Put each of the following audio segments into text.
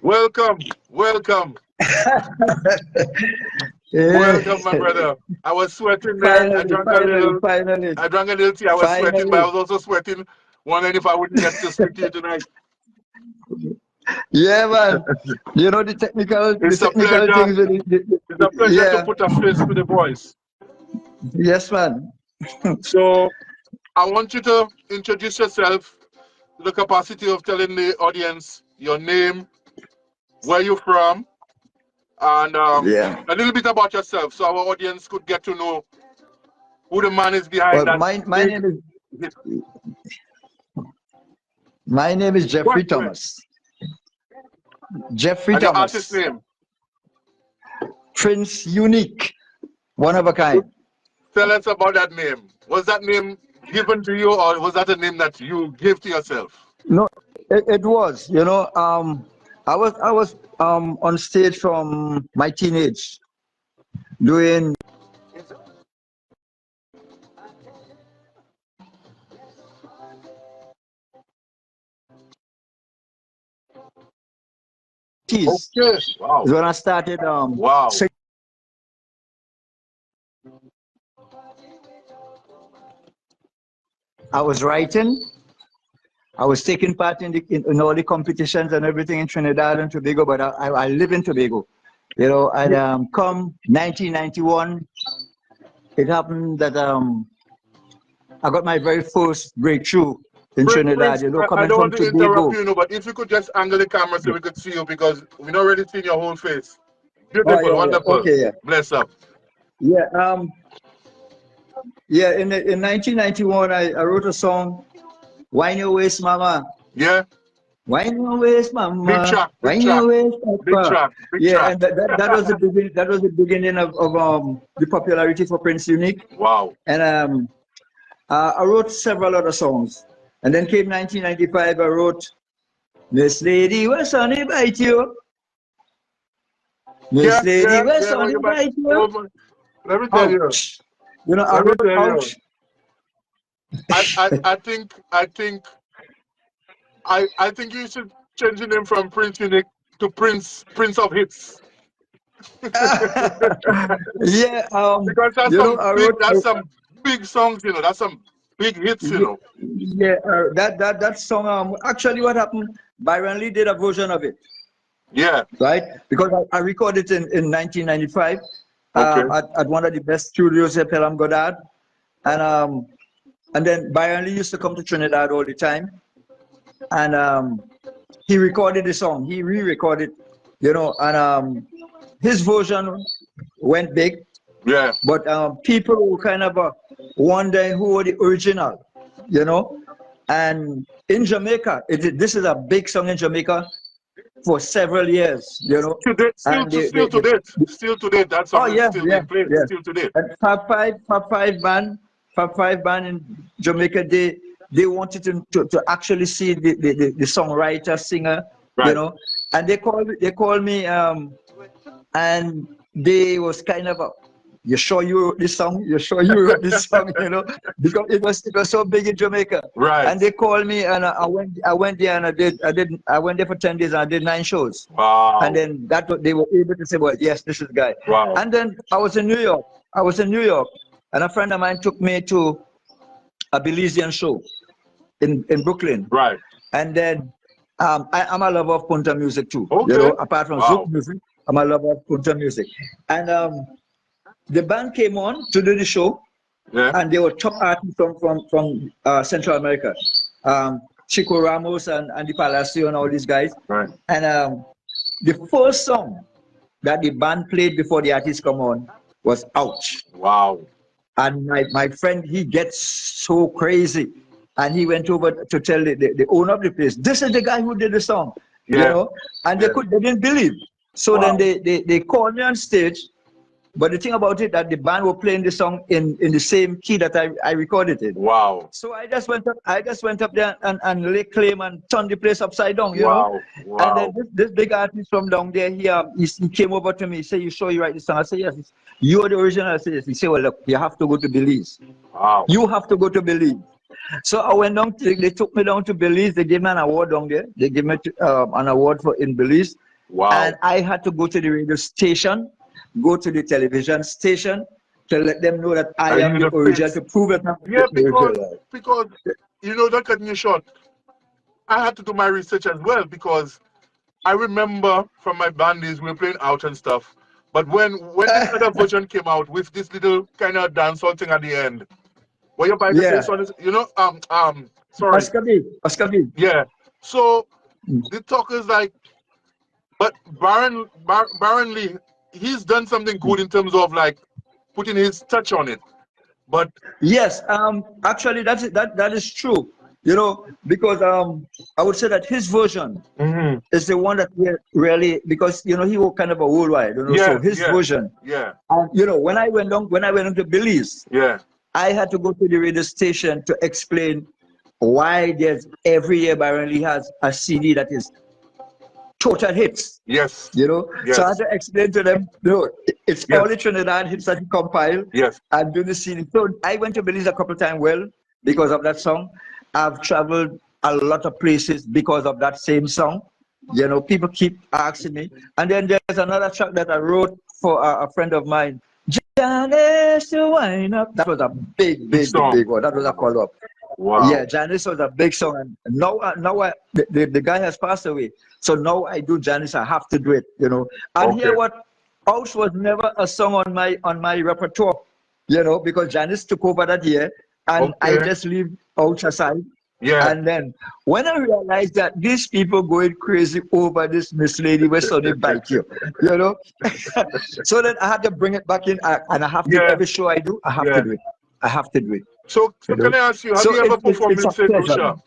Welcome, welcome, Yeah. welcome, my brother. I was sweating there. Finally, finally, finally, I drank a little tea. I was sweating, but I finally. was also sweating, wondering if I wouldn't get to speak to you tonight. Yeah, man. You know the It's a technical pleasure. things with It's a pleasure to yeah. put a face to the voice. Yes, man. So I want you to introduce yourself to the capacity of telling the audience your name, where you're from, and Yeah. a little bit about yourself, so our audience could get to know who the man is behind Well, that my big name is hit. Go Jeffrey ahead, go ahead. Thomas. Jeffrey And your artist Thomas. name. Prince Unique. One of a kind. Tell us about that name. Was that name given to you, or was that a name that you gave to yourself? No, it was. I was on stage from my teenage doing teas. Okay. Wow. Is when I started Wow. I was writing. I was taking part in all the competitions and everything in Trinidad and Tobago, but I live in Tobago. And come 1991, it happened that I got my very first breakthrough in Trinidad, Prince, I coming don't from want to interrupt Tobago. you, but if you could just angle the camera so we could see you, because we're not really seeing your whole face. Oh, Beautiful, yeah, yeah. wonderful. Okay, yeah. Bless up. Yeah, yeah, in 1991, I wrote a song, Wine Your Waist, Mama. Yeah. Wine Your Waist, Big Mama. track, big Wine track, Your Waist, big Papa. track, big Yeah, track. and that was the beginning. That was the beginning of the popularity for Prince Unique. Wow. And I wrote several other songs. And then came 1995. I wrote Miss Lady, where sunny bite you. Yeah, Miss Lady, yeah, where yeah. Well, sunny but bite you. over. Let me tell you. Ouch. I Let me wrote tell you. ouch. I think you should change your name from Prince Unique to Prince of Hits. Yeah, Because I wrote. that's some big songs, that's some big hits. Yeah, that song. Actually, what happened? Byron Lee did a version of it, Yeah. right? Because I recorded it in 1995 Okay. at one of the best studios here, Pelham Goddard, and then Byron Lee used to come to Trinidad all the time, and he recorded the song. He re-recorded, and his version went big, Yeah. but people were kind of wondering who were the original, you know. And in Jamaica, this is a big song in Jamaica for several years, Today, And still today, that oh song is yeah, still yeah, being played. yeah. Still today. And Fab Five band in Jamaica, they wanted to actually see the songwriter, singer, you Right. know, and they called me and they was kind of you sure you wrote this song? You sure you wrote this song? Because it was so big in Jamaica. Right. And they called me, and I went there, and I went there for 10 days, and I did 9 shows. And Wow. then they were able to say, well, yes, this is the guy. Wow. And then I was in New York. And a friend of mine took me to a Belizean show in Brooklyn. Right. And then I'm a lover of Punta music too. Okay. Apart from Zouk Wow. music, I'm a lover of Punta music. And the band came on to do the show, Yeah. and they were top artists from Central America. Chico Ramos and Andy Palacio and all these guys. Right. And the first song that the band played before the artists come on was Ouch. Wow. And my friend, he gets so crazy. And he went over to tell the owner of the place, this is the guy who did the song, Yeah. And Yeah. they didn't believe. So then Wow. they called me on stage. But the thing about it, that the band were playing the song in the same key that I recorded it. Wow. So I just went up there and lay claim and turned the place upside down, Wow. And then Wow. this big artist from down there, he came over to me. He said, "You sure you write this song?" I said, "Yes." "You're the original?" I said, "Yes." He said, "Well, look, you have to go to Belize. Wow. You have to go to Belize." So I went down. They took me down to Belize. They gave me an award down there. They gave me an award in Belize. Wow. And I had to go to the radio station, go to the television station to let them know that I Are am you the the original, face? to prove that I'm Yeah, the original. because not cutting you short. I had to do my research as well because I remember from my band days we were playing out and stuff. But when this other version came out with this little kind of dancehall thing at the end, what you're about to say, Yeah, son, is sorry, Oscar B. Oscar B. yeah. So the talk is like, but Baron Lee, he's done something good in terms of like putting his touch on it. But Yes, actually, that is true. Because I would say that his version mhm. is the one that we really, because he was kind of a worldwide. So Yeah, his yeah, version, yeah, when I went on to Belize, yeah, I had to go to the radio station to explain why there's every year Byron Lee has a CD that is total hits. yes, So I had yes, to explain to them, it's all yes, the Trinidad hits that he compiled yes. and do the CD. So I went to Belize a couple of times, well, because of that song. I've traveled a lot of places because of that same song. People keep asking me. And then there's another track that I wrote for a friend of mine. Janice, to wind up. That was a big, Big big, big, song. big one. That was a call up. Wow. Yeah, Janice was a big song, and the guy has passed away. So now I do Janice. I have to do it, And Okay. here what Ouch was never a song on my repertoire, because Janice took over that year, and I Okay. just leave Ouch aside. Yeah. And then when I realized that these people going crazy over this Miss Lady where so they bite you, so then I had to bring it back in, and I have to Yeah. every show I do, I have to Yeah. do it. I have to do it. So can I ask you, have So you ever performed it's in a St. pleasure, Lucia? man.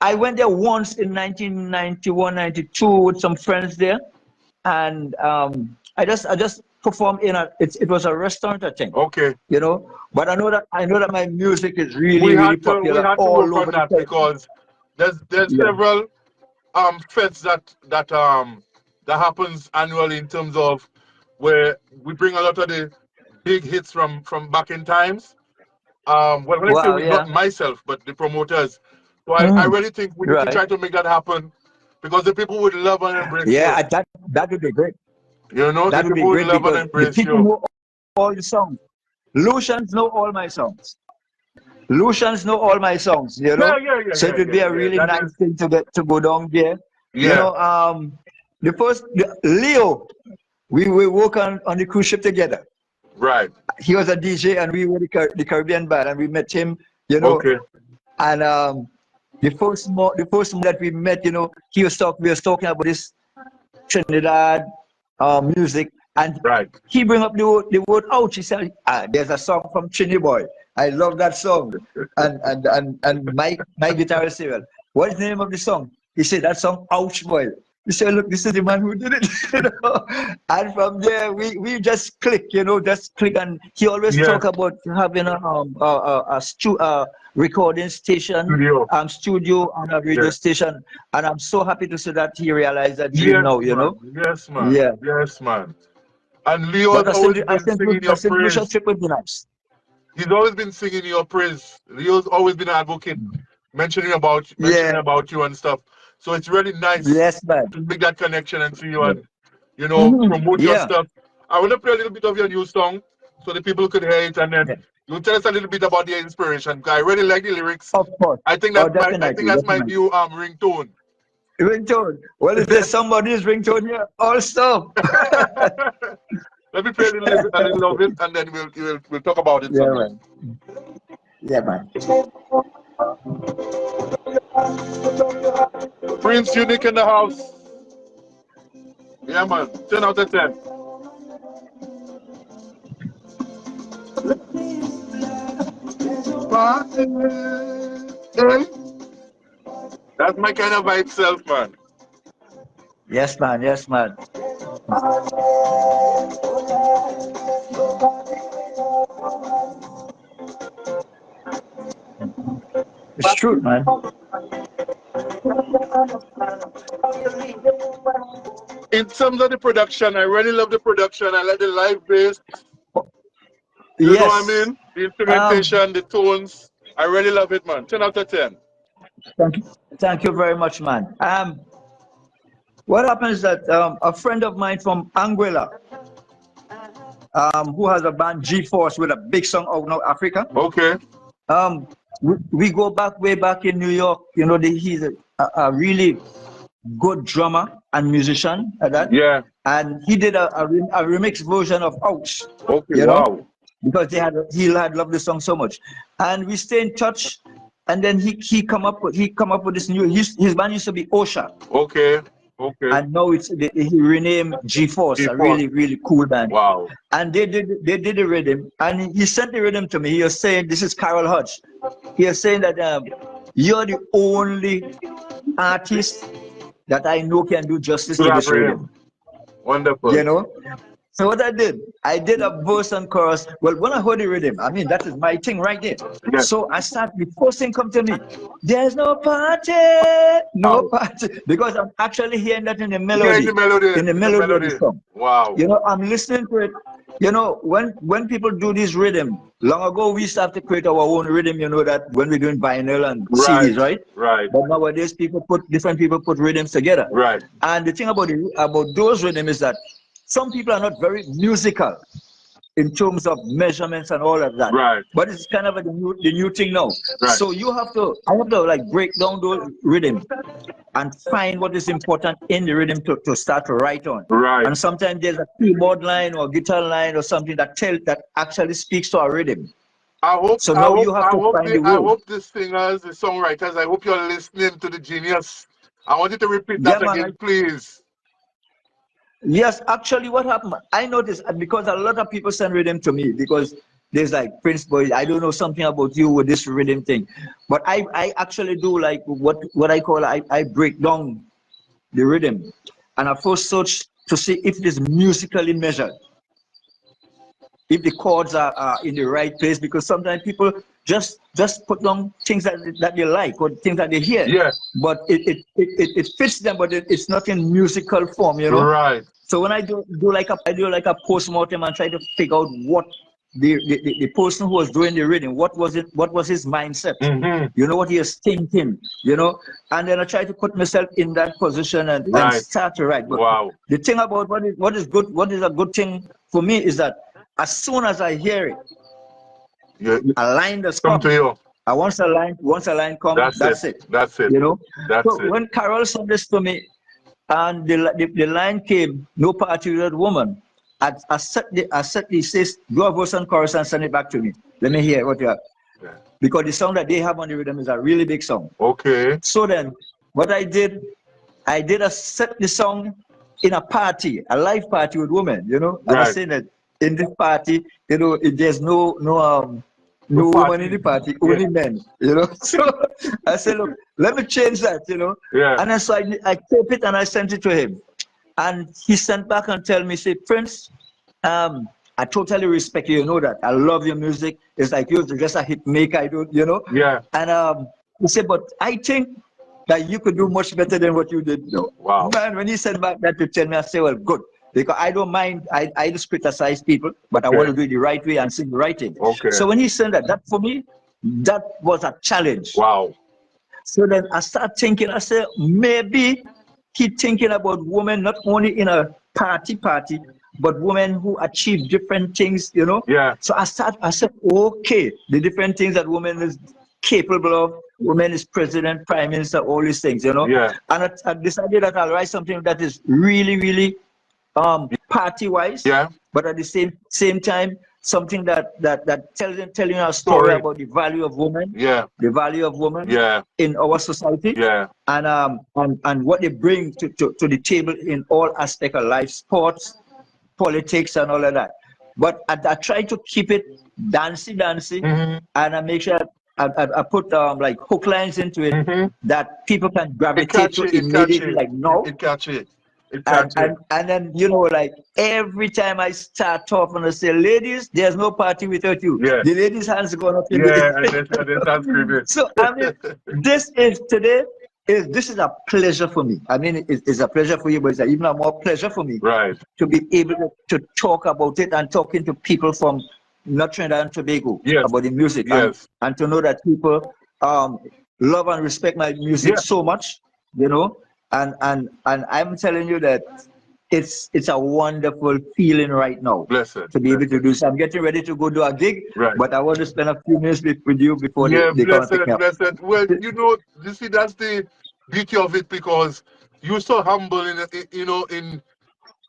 I went there once in 1991, 92 with some friends there, and I just performed in it was a restaurant, I think, Okay. But I know that my music is really, We really had to we popular had to all work over on the that place. because there's Yeah. several feds that happens annually in terms of where we bring a lot of the big hits from back in times. Well, when I say Wow. we, not Yeah. myself, but the promoters. So I Mhm. really think we need to Right. try to make that happen because the people would love and embrace Yeah. you. That would be great. The That would be people would great love and because the embrace people you. know all the songs. Lucians know all my songs. Lucians know all my songs. Yeah, yeah, yeah, So it yeah, would yeah, be a yeah. really That nice is, thing to go down there. You yeah, know, Leo, we work on the cruise ship together. right. He was a DJ and we were the Caribbean band, and we met him, Okay, and the first month that we met, we was talking about this Trinidad music, and right. he bring up the word ouch. He said, "There's a song from Trini Boy. I love that song." And my guitarist said, "Well, what is the name of the song?" He said, "That song, Ouch Boy." He said, "Look, this is the man who did it." And from there, we just click. And he always Yes, talk about having a recording station, studio. studio, and a radio Yeah. station. And I'm so happy to see that he realized that dream Yes, now. man. Yes, man. Yeah. Yes, man. And Leo has But always been singing a your St. Lucia praise. trip would be nice. He's always been singing your praise. Leo's always been an advocate, mentioning Yeah. about you and stuff. So it's really nice Yes, man. to make that connection and see you Yeah. and Mhm. promote your Yeah. stuff. I want to play a little bit of your new song so the people could hear it, and then Yeah. you tell us a little bit about the inspiration. 'Cause I really like the lyrics. Of course. Oh, I think definitely. that's my Definitely. new ringtone. Ringtone. Well, is there somebody's ringtone here? Also. Let me play a little of it, and then we'll talk about it Yeah, some more. man. Yeah, man. Prince Unique in the house. Yeah, man. 10 out of 10. Hey, that's my kind of vibe self, man. Yes, man. Yes, man. It's true, man. In terms of the production, I really love the production. I like the live bass. You know what I Yes. mean? The Um. instrumentation, the tones. I really love it, man. 10 out of 10. Thank you. Thank you very much, man. What happens is that a friend of mine from Anguilla, who has a band G-Force with a big song out now, Africa. Okay. Um, we go back way back in New York. You know, he's a really good drummer and musician at that. Yeah. And he did a remix version of Ouch. Okay. You know, Wow. because he had loved the song so much, and we stay in touch. And then he come up with this new, his band used to be OSHA. Okay. Okay. And now he renamed G-Force, a really, really cool band. Wow. And they did the rhythm, and he sent the rhythm to me. He was saying, this is Carol Hodge. He was saying that you're the only artist that I know can do justice to this rhythm. Wonderful. You know? So what I did a verse and chorus. Well, when I heard the rhythm, I mean, that is my thing right there. Yeah. So I start, the first thing come to me, there's no party, no party. Because I'm actually hearing that in the melody. Yeah, in the melody of the song. Wow. You know, I'm listening to it. You know, when people do this rhythm, long ago we used to have to create our own rhythm, you know, that when we're doing vinyl and CDs, right? Right. But nowadays different people put rhythms together. Right. And the thing about those rhythms is that some people are not very musical in terms of measurements and all of that. Right. But it's kind of the new thing now. Right. So I have to like break down those rhythms and find what is important in the rhythm to start to write on. Right. And sometimes there's a keyboard line or guitar line or something that actually speaks to our rhythm. I hope the singers, the songwriters, I hope you're listening to the genius. I want you to repeat that again, please. Yes, actually what happened, I noticed, because a lot of people send rhythm to me, because there's like, Prince Boy, I don't know something about you with this rhythm thing. But I actually do like what I call, I break down the rhythm. And I first search to see if it is musically measured. If the chords are in the right place, because sometimes people just put down things that they like or things that they hear. Yeah. But it fits them, but it's not in musical form, you know. Right. So when I do like a post-mortem and try to figure out what the person who was doing the reading, what was his mindset? Mm-hmm. You know, what he was thinking, you know, and then I try to put myself in that position and start to write. But wow. The thing about what is a good thing for me is that as soon as I hear it, a line does come to you. Once a line comes, that's it. That's it. You know. That's it. When Carol sent this to me, and the line came, no party without woman, I set the says, do a verse and chorus and send it back to me. Let me hear what you have. Yeah. Because the song that they have on the rhythm is a really big song. Okay. So then, what I did a set the song in a party, a live party with women, you know. And I said that in this party, you know, there's no woman in the party, only men, you know. So I said, look, let me change that, you know. Yeah. And then so I taped it and I sent it to him. And he sent back and tell me, say, Prince, I totally respect you, you know that. I love your music. It's like you're just a hit maker, I don't, you know. Yeah. And he said, but I think that you could do much better than what you did, you know. Wow. Man, when he sent back that to tell me, I said, well, good. Because I don't mind, I just criticize people, but I want to do it the right way and sing the right thing. Okay. So when he said that for me, that was a challenge. Wow. So then I start thinking, I said, maybe he thinking about women not only in a party, but women who achieve different things, you know? Yeah. So I said, okay, the different things that women is capable of, women is president, prime minister, all these things, you know? Yeah. And I decided that I'll write something that is really, really party-wise, yeah, but at the same time, something that telling a story about the value of women, the value of women, in our society, and what they bring to the table in all aspects of life, sports, politics, and all of that. But I try to keep it dancey, and I make sure I put like hook lines into it that people can gravitate to immediately, like no, it catch it. And then, you know, like every time I start talking, I say, ladies, there's no party without you. Yeah. The ladies' hands are going up. So I mean, this is a pleasure for me. I mean, it's a pleasure for you, but it's even a more pleasure for me. Right. To be able to talk about it and talking to people from not Trinidad and Tobago about the music, and to know that people love and respect my music so much, you know. And I'm telling you that it's a wonderful feeling right now Blessed. to be able to do so. I'm getting ready to go do a gig, Right. but I want to spend a few minutes with you before Yeah, they come and pick me up. blessed. Well, you see, that's the beauty of it because you're so humble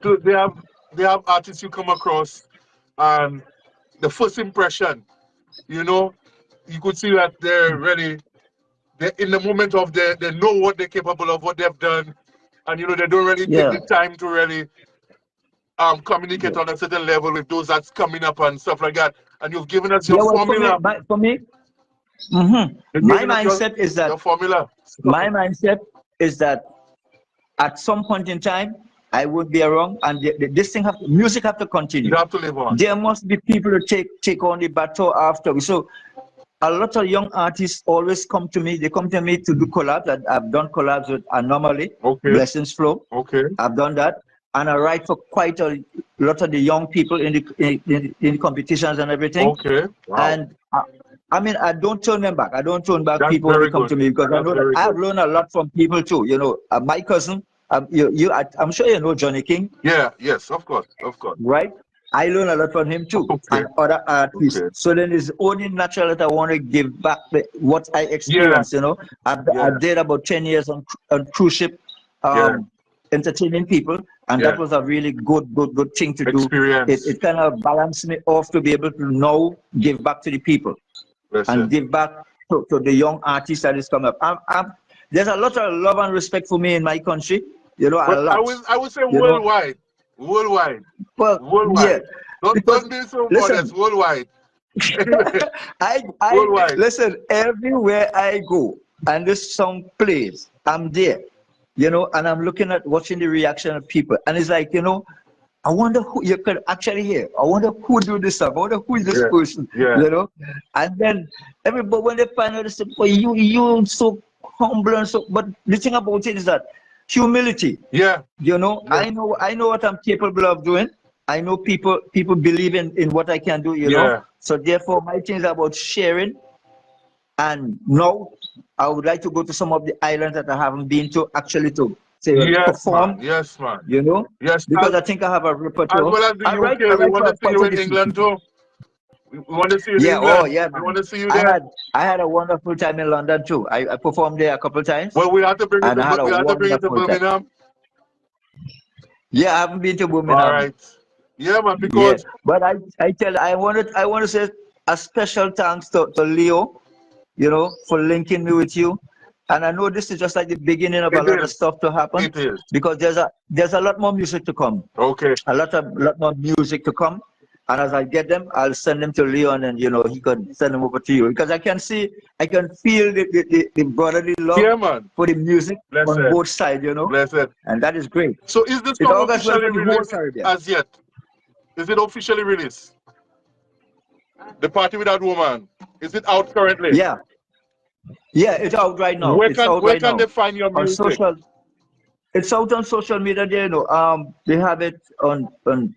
they have artists you come across and the first impression, you know, you could see that they're ready. They're in the moment of they know what they're capable of, what they've done, and they don't really take Yeah, the time to really communicate on a certain level with those that's coming up and stuff like that. And you've given us your yeah. Well, formula. for me, mhm. You've my given us your, mindset is that your formula. my mindset is that at some point in time I would be around, and this thing music have to You continue. have to live on. There must be people to take on the baton after. So a lot of young artists always come to me. They come to me to do collabs. I've done collabs with Anomaly, Okay. Blessings Flow. Okay. I've done that, and I write for quite a lot of the young people in the competitions and everything. Okay. Wow. And I mean, I don't turn them back. I don't turn back That's people when they very come good. to me, because I That's know that very I've good. learned a lot from people too. My cousin, I'm sure you know Johnny King, Yeah. Yes. Of course. Of course. right? I learn a lot from him too, Okay. and other artists. Okay. So then it's only natural that I want to give back what I Yeah. experienced. I Yeah. did about 10 years on cruise ship, Yeah. entertaining people, and that Yeah. was a really good thing to do. Experience. It kind of balanced me off to be able to now give back to the people and Listen. give back to the young artists that is coming up. There's a lot of love and respect for me in my country. A But I lot. would I would say You know, worldwide. Worldwide. well, yeah, Worldwide. Don't because be so listen, modest. Worldwide. Anyway, I worldwide. listen everywhere I go, and this song plays. I'm there, and I'm looking at watching the reaction of people, and it's like, I wonder who you could actually hear. I wonder who do this song. I wonder who is this Yeah. person, Yeah. And then everybody, when they find out, they say, "Well, you so humble and so." But the thing about it is that humility. Yeah. Yeah. I know what I'm capable of doing. I know people believe in what I can do. Yeah. So therefore, my thing is about sharing. And now, I would like to go to some of the islands that I haven't been to, actually, to say, Yes, man. perform. Yes, man. Yes. Because I think I have a As repertoire. well as the I UK, we write want for to see quite you a in different England people. too. We want to see you in Yeah, oh England. yeah, We man. want to see you there. I had a wonderful time in London too. I performed there a couple of times, Well, we have to bring you and to I had a we have to bring you to wonderful time. Birmingham. Yeah, I haven't been to All Birmingham. right. Yeah, man. Yeah, Because but I want to say a special thanks to Leo, for linking me with you. And I know this is just like the beginning of a it lot of is. stuff to happen, It is. because there's a lot more music to come. Okay. A lot more music to come. And as I get them, I'll send them to Leon, and he can send them over to you, because I can feel the brotherly love Yeah, man. for the music on Blessed. both sides, Blessed. and that is great. So is the It song all goes well officially for the whole released Caribbean. as yet? Is it officially released? The Party Without Woman. Is it out currently? Yeah, it's out right now. Where It's can out where right can now they find your on music? social. It's out on social media there, they have it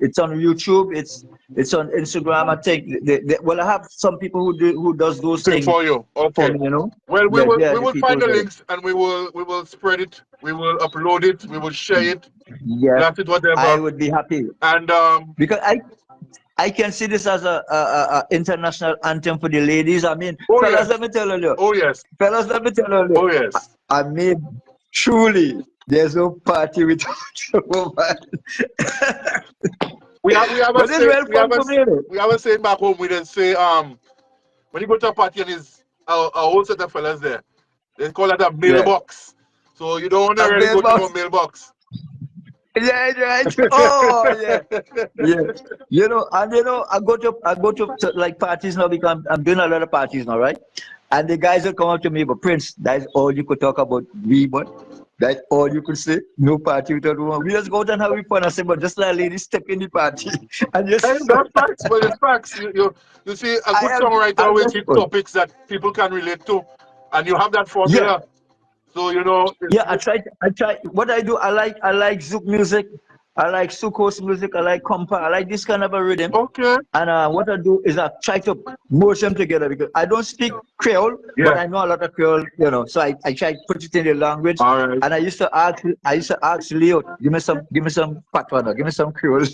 it's on YouTube, it's on Instagram. I think well, I have some people who does those Sing things for you. for Okay. me, Well, we Yeah, will they are we the will people find who the do it. links and we will spread it. We will upload it. We will share it. Yes, Blast it, whatever. I would be happy, And because I can see this as a international anthem for the ladies. I mean, oh fellas, yes. let me tell you, Oh yes. fellas, let me tell you, Oh yes. I mean, truly, there's no party without a woman. We have a But it's say well fun for me, we have a saying back home. We then say when you go to a party and there's a whole set of fellas there, they call that a Yeah. mailbox. So you don't want to A really go to no mailbox. mailbox. Yeah, right. Oh, yeah, yeah. I go to like parties now, because I'm doing a lot of parties now, right? And the guys will come up to me, but Prince, that's all you could talk about, but that's all you could say. No party without woman. We just go out and have fun. I say, but just like ladies step in the party, and Hey, just that's facts, but it's facts. You see, a good songwriter I always just hit fun. topics that people can relate to, and you have that Yeah, formula. So yeah. I try. What I do, I like Zouk music. I like Sukos music. I like compa. I like this kind of a rhythm. Okay. And what I do is I try to merge them together because I don't speak Creole, but Yeah. I know a lot of Creole, So I try to put it in the language. All right. And I used to ask Leo, give me some patois, give me some Creole.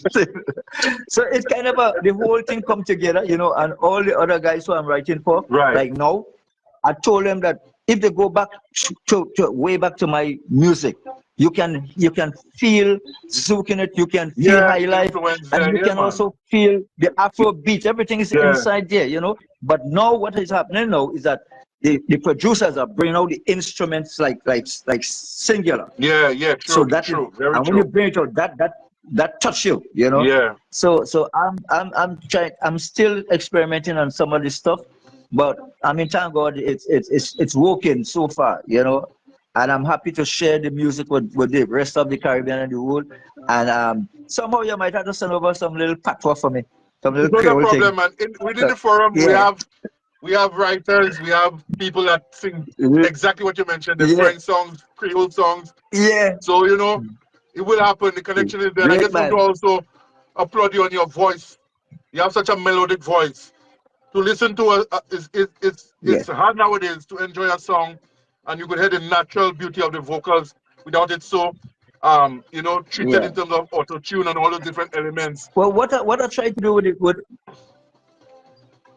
So it's kind of the whole thing come together, and all the other guys who I'm writing for, Right. like now, I told them that if they go back to way back to my music, you can feel Zouk in it, you can feel Yeah. high life, Influence and there. you Yeah, can man. also feel the Afro beat. Everything is Yeah. inside there. But now what is happening now is that the producers are bringing out the instruments like singular. Yeah. Yeah. So True. that is, True. Very and when you true. bring it out, that touch you. Yeah. So I'm still experimenting on some of this stuff, but I mean, thank God it's working so far, and I'm happy to share the music with the rest of the Caribbean and the world. And somehow you might have to send over some little patois for me, some little It's not a Creole thing. problem, man. Within the forum, we Yeah, have writers, we have people that sing exactly what you mentioned, the yeah, French songs, Creole songs. yeah. So it will happen. The connection is there. And I Great just want to man. also applaud you on your voice. You have such a melodic voice. To listen to it's Yes, hard nowadays to enjoy a song, and you could hear the natural beauty of the vocals without it so treated yeah. in terms of auto tune and all those different elements. Well, what I try to do with it,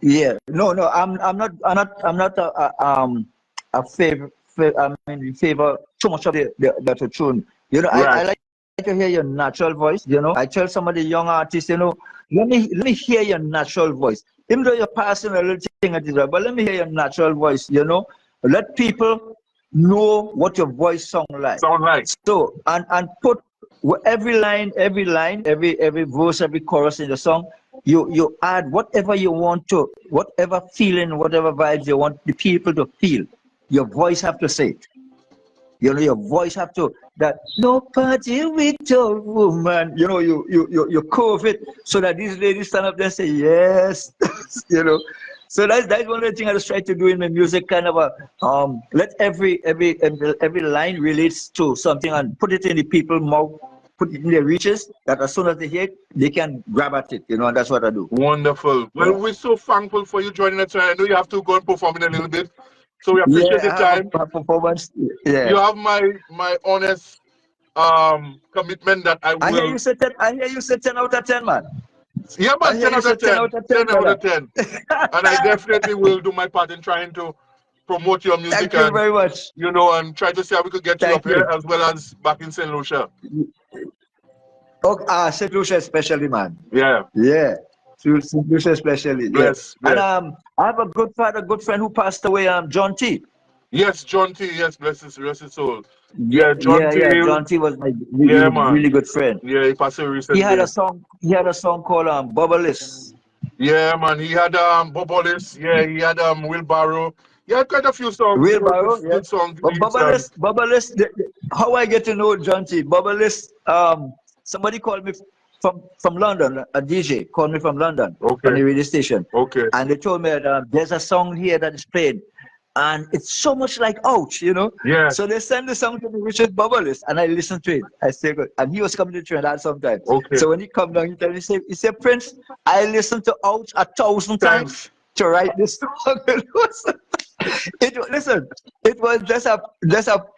yeah, no, I'm not a favor, I mean, in favor too much of the tune. I Right. like to hear your natural voice. I tell some of the young artists, let me hear your natural voice. Even though you're passing a little thing at it, but let me hear your natural voice. Let people know what your voice sound like. Sound like. So and put every verse, every chorus in the song, you add whatever you want to, whatever feeling, whatever vibes you want the people to feel. Your voice have to say it. Your voice have to that no party with your woman. You curve it so that these ladies stand up there and say yes. you know. So that's one of the things I just try to do in my music, kind of let every line relates to something and put it in the people's mouth, put it in their reaches, that as soon as they hear it, they can grab at it, and that's what I do. Wonderful. Well, Yeah. we're so thankful for you joining us tonight. I know you have to go and perform in a little bit, so we appreciate Yeah, the I have time. a performance. Yeah. You have my honest commitment that I I hear will. you say 10, I hear you say 10 out of 10, man. Yeah, I man, hear 10 you out say of 10 10. out of 10, 10 out brother. of 10. And I definitely will do my part in trying to promote your music Thank you and very much. and try to see how we could get you up Thank here you. as well as back in St. Lucia. Okay, St. Lucia especially, man. Yeah. Yeah. St. Lucia especially, yeah. Bless, And bless. I have a good father, good friend who passed away, John T. Yes, John T. Yes, bless his soul. Yeah, Yeah, John yeah, T. yeah. John T was my Yeah, really, man. really good friend. Yeah, he passed away He had recently. a song. He had a song called Bubbles. Yeah, man. He had Bobolis. Yeah, he had Wheelbarrow. He had quite a few songs, good, Wheelbarrow, yeah. good songs. But Bubbles. How I get to know John T. Bubbles. Somebody called me from London. A DJ called me from London from Okay, the radio station, okay. and they told me that there's a song here that is played, and it's so much like Ouch. Yeah, So they send the song to me, which is Bubbles, and I listen to it. I say, good. And he was coming to Trinidad sometimes. okay. So when he come down, he said, Prince, I listened to Ouch 1,000 times Thanks. to write this song. Listen, it was just a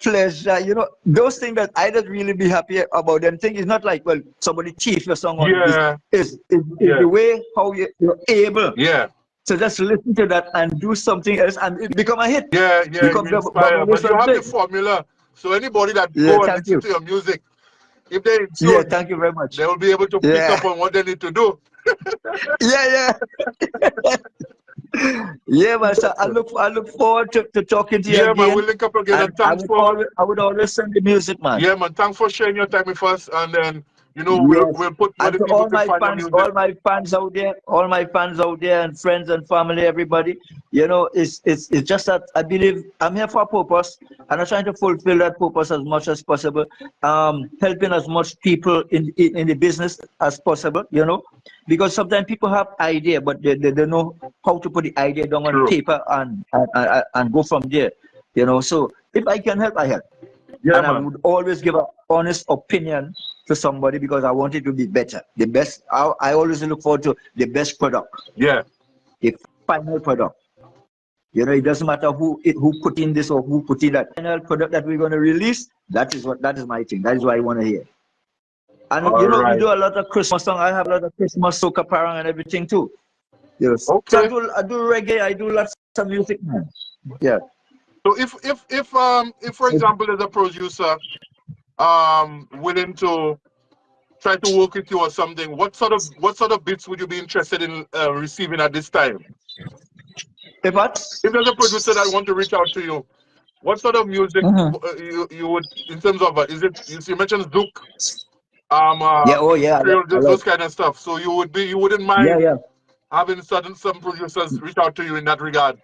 pleasure. Those things that I don't really be happy about them things. It's not like, well, somebody thief your song on this. Yeah, Is yeah, the way how you're able yeah, to just listen to that and do something else and it become a hit. yeah. Become You the inspire, but Bubbles you and have the big. formula. So anybody that Yeah, go and thank listen you. to your music, if they're in Yeah, tune, thank you very much. they will be able to pick Yeah, up on what they need to do. yeah, yeah. Yeah, man. So I look forward to talking to you Yeah, man. again. We'll link up again, And and thanks for I would always send the music, man. yeah, man. Thanks for sharing your time with us, and then Yes. we'll put where And the to people can find your music. all my fans out there, and friends and family, everybody, it's just that I believe I'm here for a purpose, and I'm trying to fulfill that purpose as much as possible. Helping as much people in the business as possible, because sometimes people have idea, but they don't know how to put the idea down on True. paper and go from there, So if I can help, I help. Yeah, And I man. would always give an honest opinion to somebody because I want it to be better. The best. I always look forward to the best product, Yeah. the final product. You know, it doesn't matter who put in this or who put in that. Final product that we're going to release. That is my thing. That is what I want to hear. And All you know, we right. do a lot of Christmas song. I have a lot of Christmas soca parang and everything too. Yes. So Okay. I do reggae. I do lots of music, man. Yeah. So if for example there's a producer willing to try to work with you or something, what sort of bits would you be interested in receiving at this time? If what? If there's a producer that want to reach out to you, what sort of music Mm-hmm. you would, in terms of is it you mentioned Zouk, Yeah. Oh yeah. Creole, I like. those kind of stuff. So you wouldn't Yeah. mind Yeah. having some producers reach out to you in that regard.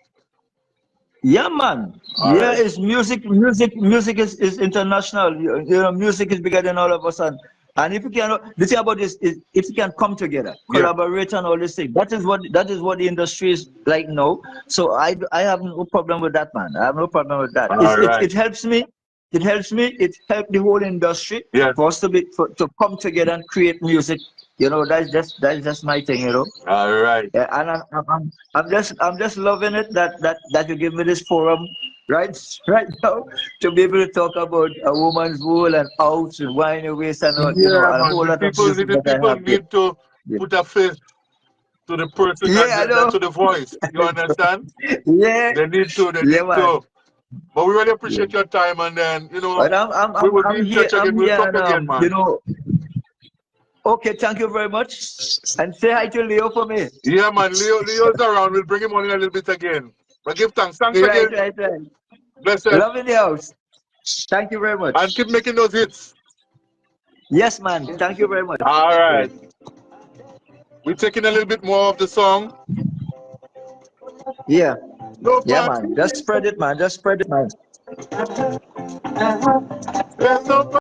Yeah, man. All Yeah, right. it's music is international. You know, music is bigger than all of us. And if you can, the thing about this is if you can come together, Yeah. collaborate and all this thing, that is what the industry is like now. So I have no problem with that, man. I have no problem with that. All right. It helps me. It helps me. It helps the whole industry Yeah. for us to come together and create music. You know, that's just my thing. You know. All right. Yeah, and I'm just loving it that you give me this forum right now to be able to talk about a woman's wool and out and wine and waste and all, Yeah, and a man. whole lot of music The that I people have here. need to Yeah, put a face to the person and yeah, I know. to the voice. You understand? Yeah, They need to. They yeah, need man. to. But we really Yeah. appreciate your time, and then But I'm I'm we I'm will be I'm in here. touch again. I'm We'll here, talk and again, man. okay. Thank you very much, and say hi to Leo for me. Yeah, man. Leo's around. We'll bring him on in a little bit again. But give thanks. Thanks Right, again. right, right. Blessed. Love in the house. Thank you very And much. keep making those hits. Yes, man. Thank you very much. All Yeah. right. We're taking a little bit more of the song. Yeah. No Yeah, party. man. Just spread it, man. Just spread it, man. There's no